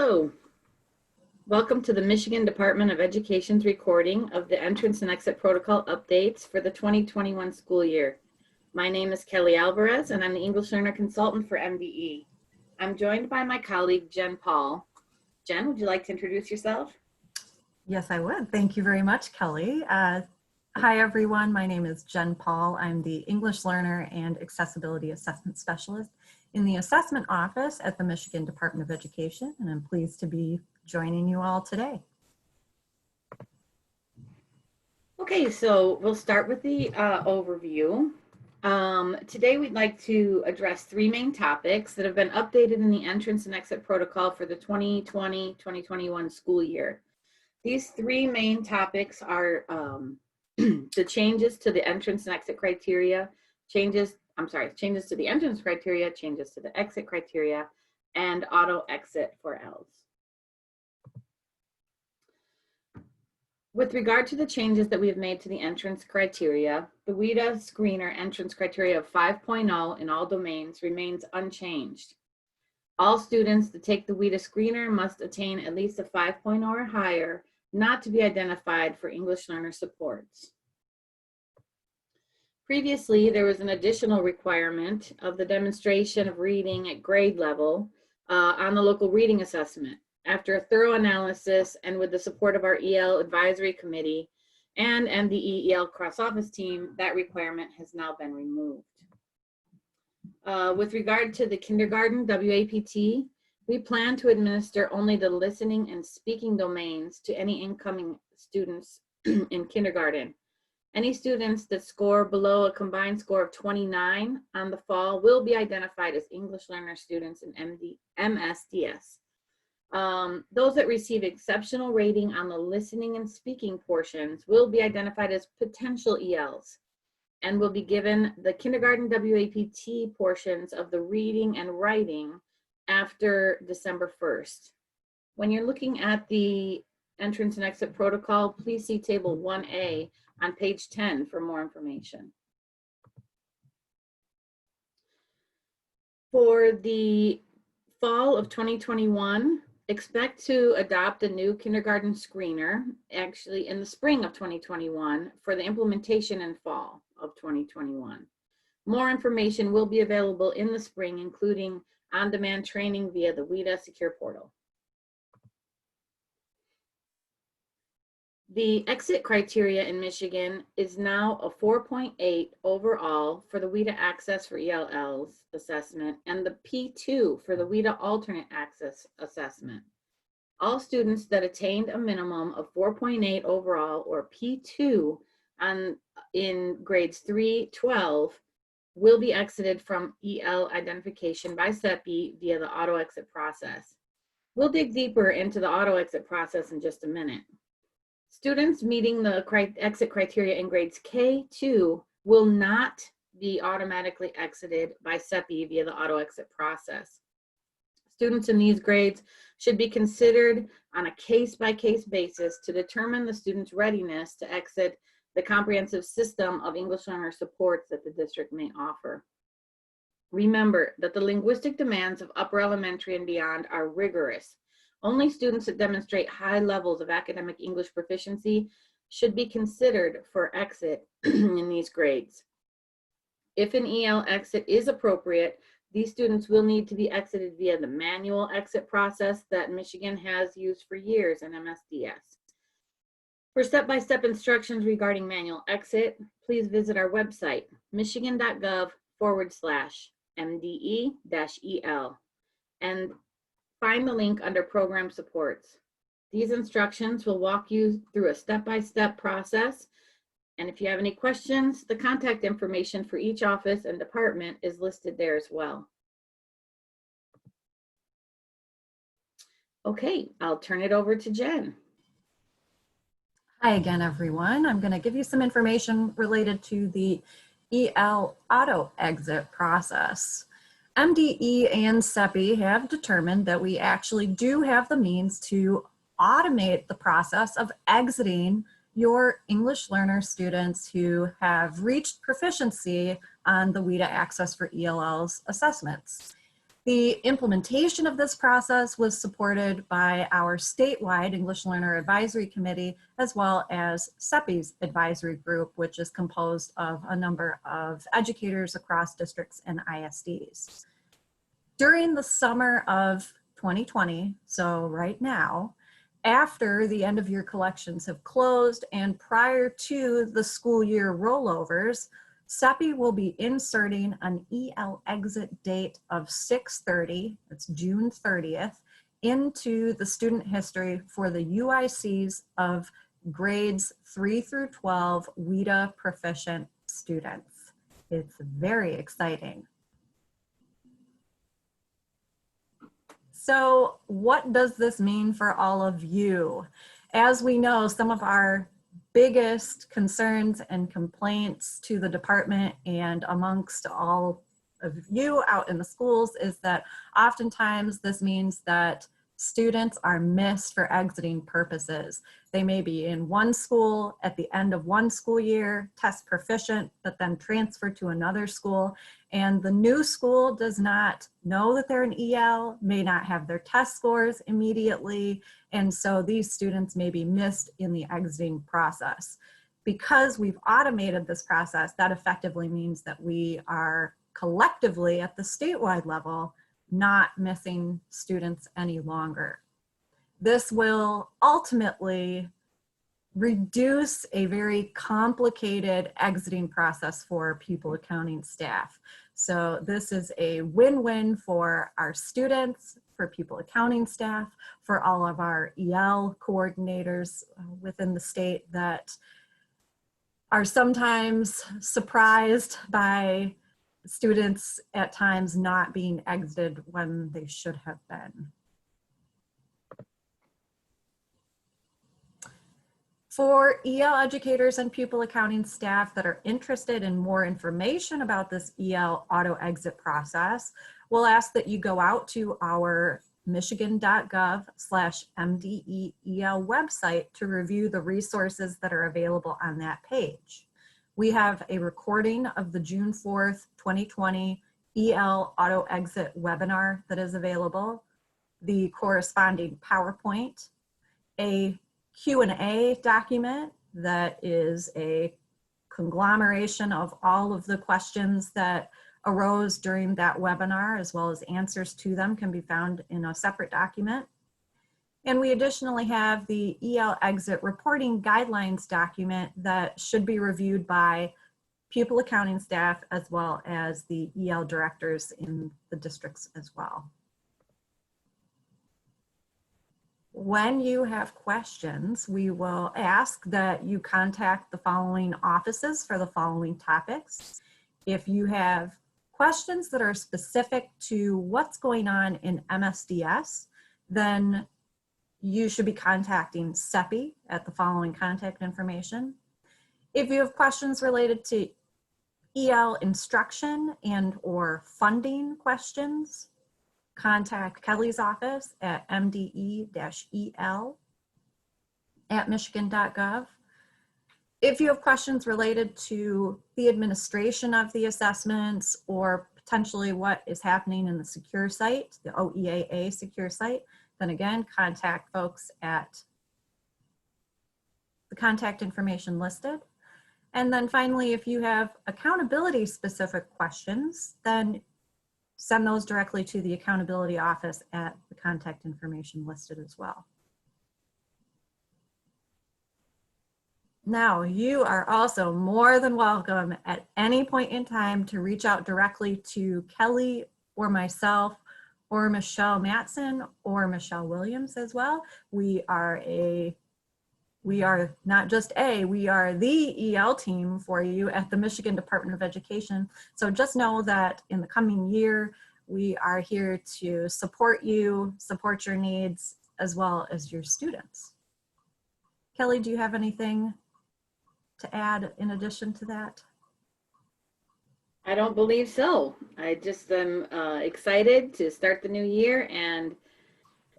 Hello. Welcome to the Michigan Department of Education's recording of the entrance and exit protocol updates for the 2021 school year. My name is Kelly Alvarez and I'm the English Learner Consultant for MDE. I'm joined by my colleague, Jen Paul. Jen, would you like to introduce yourself? Yes, I would. Thank you very much, Kelly. Hi, everyone. My name is Jen Paul. I'm the English Learner and Accessibility Assessment Specialist in the Assessment Office at the Michigan Department of Education, and I'm pleased to be joining you all today. Okay, so we'll start with the overview. Today we'd like to address three main topics that have been updated in the entrance and exit protocol for the 2020-2021 school year. These three main topics are the changes to the entrance and exit criteria, changes to the entrance criteria, changes to the exit criteria, and auto exit for Ls. With regard to the changes that we have made to the entrance criteria, the WIDA screener entrance criteria of 5.0 in all domains remains unchanged. All students that take the WIDA screener must attain at least a 5.0 or higher, not to be identified for English learner supports. Previously, there was an additional requirement of the demonstration of reading at grade level on the local reading assessment. After a thorough analysis and with the support of our EL advisory committee and MDE EL cross-office team, that requirement has now been removed. With regard to the kindergarten WAPT, we plan to administer only the listening and speaking domains to any incoming students in kindergarten. Any students that score below a combined score of 29 on the fall will be identified as English learner students in MSDS. Those that receive exceptional rating on the listening and speaking portions will be identified as potential ELs and will be given the kindergarten WAPT portions of the reading and writing after December 1st. When you're looking at the entrance and exit protocol, please see table 1A on page 10 for more information. For the fall of 2021, expect to adopt a new kindergarten screener, actually in the spring of 2021, for the implementation in fall of 2021. More information will be available in the spring, including on-demand training via the WIDA secure portal. The exit criteria in Michigan is now a 4.8 overall for the WIDA Access for ELLs assessment and the P2 for the WIDA Alternate Access assessment. All students that attained a minimum of 4.8 overall or P2 in grades 3-12 will be exited from EL identification by CEPI via the auto exit process. We'll dig deeper into the auto exit process in just a minute. Students meeting the exit criteria in grades K2 will not be automatically exited by CEPI via the auto exit process. Students in these grades should be considered on a case-by-case basis to determine the student's readiness to exit the comprehensive system of English learner supports that the district may offer. Remember that the linguistic demands of upper elementary and beyond are rigorous. Only students that demonstrate high levels of academic English proficiency should be considered for exit in these grades. If an EL exit is appropriate, these students will need to be exited via the manual exit process that Michigan has used for years in MSDS. For step-by-step instructions regarding manual exit, please visit our website, michigan.gov/MDE-EL, and find the link under Program Supports. These instructions will walk you through a step-by-step process, and if you have any questions, the contact information for each office and department is listed there as well. Okay, I'll turn it over to Jen. Hi again, everyone. I'm going to give you some information related to the EL auto exit process. MDE and CEPI have determined that we actually do have the means to automate the process of exiting your English learner students who have reached proficiency on the WIDA Access for ELLs assessments. The implementation of this process was supported by our statewide English Learner Advisory Committee, as well as CEPI's advisory group, which is composed of a number of educators across districts and ISDs. During the summer of 2020, so right now, after the end of year collections have closed and prior to the school year rollovers, CEPI will be inserting an EL exit date of 6/30, it's June 30th, into the student history for the UICs of grades 3 through 12 WIDA proficient students. It's very exciting. So what does this mean for all of you? As we know, some of our biggest concerns and complaints to the department and amongst all of you out in the schools is that oftentimes this means that students are missed for exiting purposes. They may be in one school at the end of one school year, test proficient, but then transfer to another school. And the new school does not know that they're an EL, may not have their test scores immediately. And so these students may be missed in the exiting process. Because we've automated this process, that effectively means that we are collectively at the statewide level not missing students any longer. This will ultimately reduce a very complicated exiting process for pupil accounting staff. So this is a win-win for our students, for pupil accounting staff, for all of our EL coordinators within the state that are sometimes surprised by students at times not being exited when they should have been. For EL educators and pupil accounting staff that are interested in more information about this EL auto exit process, we'll ask that you go out to our michigan.gov/MDE-EL website to review the resources that are available on that page. We have a recording of the June 4th, 2020 EL auto exit webinar that is available, the corresponding PowerPoint, a Q&A document that is a conglomeration of all of the questions that arose during that webinar, as well as answers to them can be found in a separate document. And we additionally have the EL exit reporting guidelines document that should be reviewed by pupil accounting staff as well as the EL directors in the districts as well. When you have questions, we will ask that you contact the following offices for the following topics. If you have questions that are specific to what's going on in MSDS, then you should be contacting CEPI at the following contact information. If you have questions related to EL instruction and or funding questions, contact Kelly's office at mde-el@michigan.gov. If you have questions related to the administration of the assessments or potentially what is happening in the secure site, the OEAA secure site, then again, contact folks at the contact information listed. And then finally, if you have accountability specific questions, then send those directly to the accountability office at the contact information listed as well. Now, you are also more than welcome at any point in time to reach out directly to Kelly or myself or Michelle Matson or Michelle Williams as well. We are not just we are the EL team for you at the Michigan Department of Education. So just know that in the coming year, we are here to support you, support your needs, as well as your students. Kelly, do you have anything to add in addition to that? I don't believe so. I just am excited to start the new year and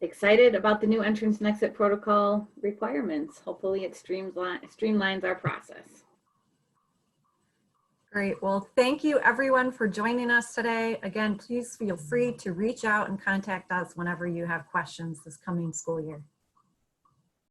excited about the new entrance and exit protocol requirements. Hopefully it streamlines our process. Great. Well, thank you everyone for joining us today. Again, please feel free to reach out and contact us whenever you have questions this coming school year.